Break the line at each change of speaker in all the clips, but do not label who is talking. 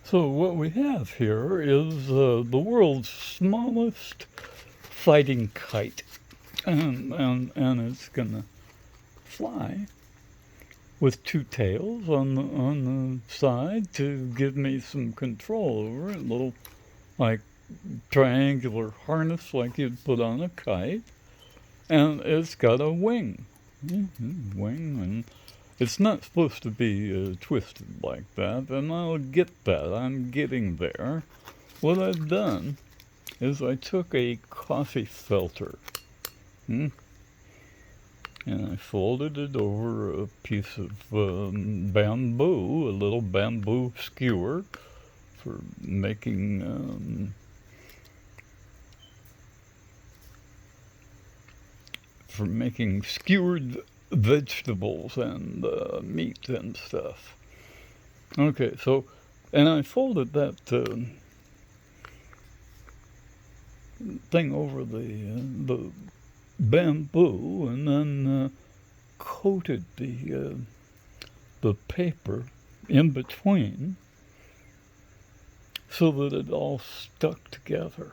So what we have here is the world's smallest fighting kite, and it's gonna fly with two tails on the side to give me some control over it. A little like triangular harness like you'd put on a kite, and it's got a wing, wing, and it's not supposed to be twisted like that, and I'll get that. I'm getting there. What I've done is I took a coffee filter, hmm, and I folded it over a piece of bamboo, a little bamboo skewer for making skewered vegetables and meat and stuff. Okay, so and I folded that thing over the bamboo, and then coated the paper in between so that it all stuck together.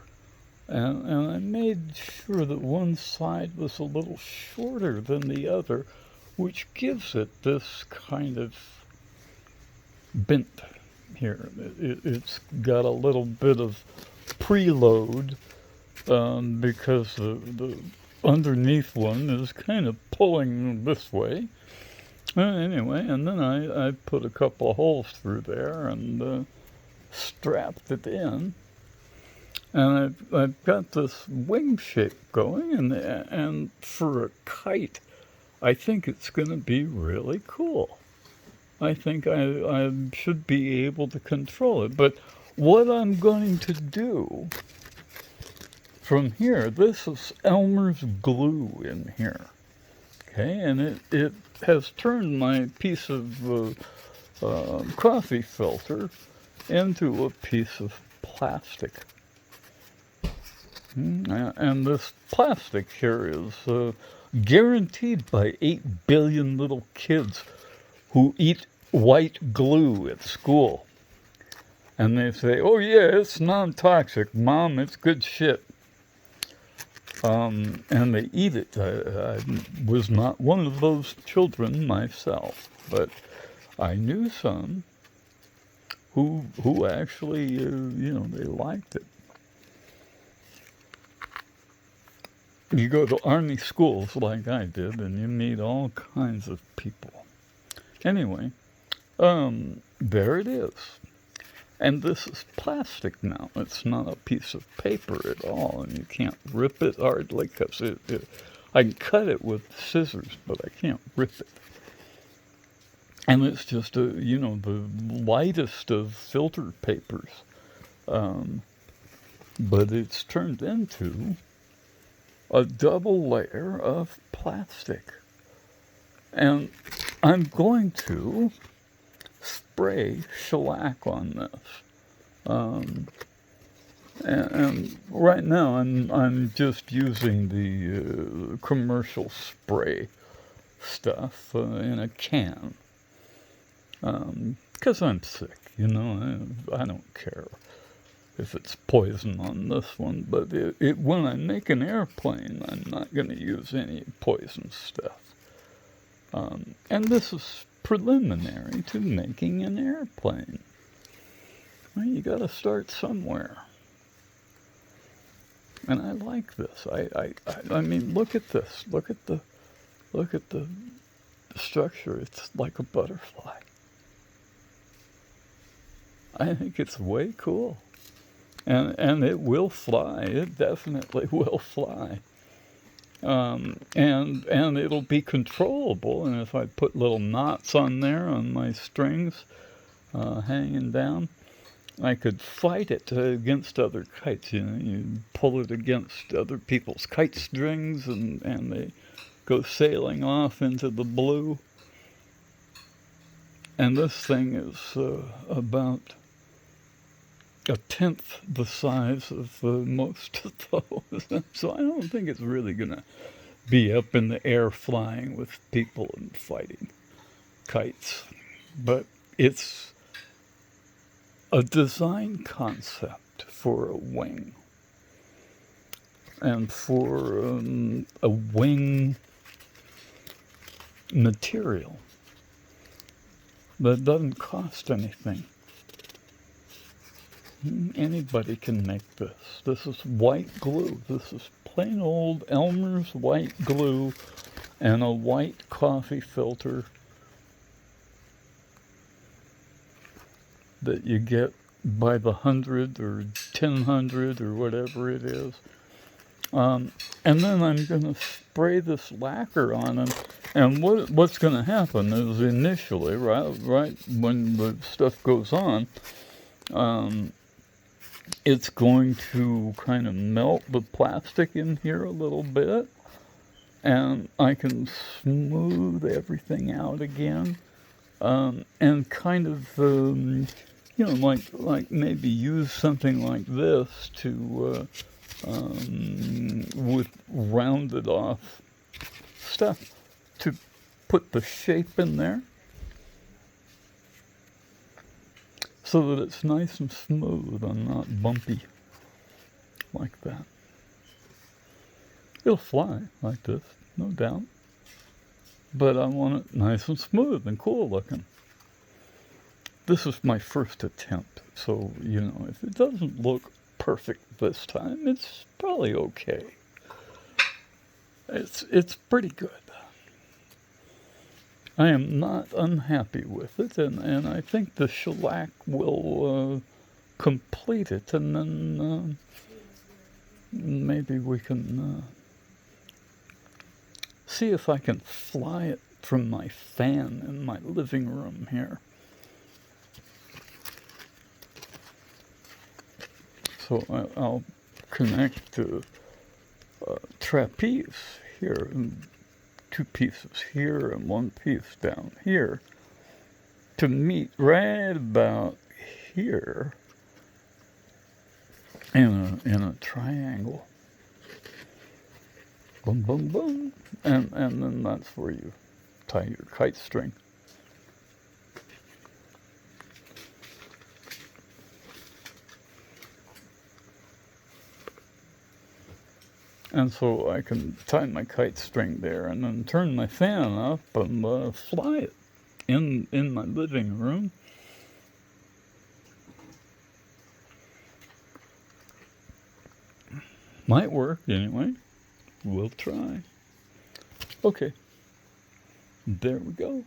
And I made sure that one side was a little shorter than the other, which gives it this kind of bent here. It's got a little bit of preload because the underneath one is kind of pulling this way. Anyway, and then I put a couple of holes through there and strapped it in. And I've got this wing shape going, and for a kite, I think it's going to be really cool. I think I should be able to control it. But what I'm going to do from here, this is Elmer's glue in here. Okay, and it has turned my piece of coffee filter into a piece of plastic. And this plastic here is guaranteed by 8 billion little kids who eat white glue at school. And they say, oh yeah, it's non-toxic, Mom, it's good shit. And they eat it. I was not one of those children myself, but I knew some who actually, they liked it. You go to army schools like I did, and you meet all kinds of people. Anyway, there it is. And this is plastic now. It's not a piece of paper at all, and you can't rip it hardly because I can cut it with scissors, but I can't rip it. And it's just the lightest of filter papers, but it's turned into a double layer of plastic. And I'm going to spray shellac on this. And right now I'm just using the commercial spray stuff in a can. Because I'm sick, I don't care if it's poison on this one, but when I make an airplane, I'm not going to use any poison stuff. And this is preliminary to making an airplane. Well, you got to start somewhere. And I like this. I mean, look at this. Look at the structure. It's like a butterfly. I think it's way cool. And it will fly. It definitely will fly. And it'll be controllable. And if I put little knots on there on my strings hanging down, I could fight it against other kites. You pull it against other people's kite strings, and they go sailing off into the blue. And this thing is about a tenth the size of most of those. So I don't think it's really going to be up in the air flying with people and fighting kites. But it's a design concept for a wing and for a wing material that doesn't cost anything. Anybody can make this. This is white glue. This is plain old Elmer's white glue and a white coffee filter that you get by the 100 or 1000 or whatever it is. And then I'm going to spray this lacquer on them. And what's going to happen is initially, right when the stuff goes on, it's going to kind of melt the plastic in here a little bit. And I can smooth everything out again. And kind of, like maybe use something like this to, with rounded off stuff to put the shape in there so that it's nice and smooth and not bumpy like that. It'll fly like this, no doubt. But I want it nice and smooth and cool looking. This is my first attempt, so, if it doesn't look perfect this time, it's probably okay. It's pretty good. I am not unhappy with it, and I think the shellac will complete it, and then maybe we can see if I can fly it from my fan in my living room here. So I'll connect the trapeze here, and 2 pieces here and 1 piece down here to meet right about here in a triangle. Boom, boom, boom. And then that's where you tie your kite string. And so I can tie my kite string there and then turn my fan up and fly it in my living room. Might work anyway. We'll try. Okay. There we go.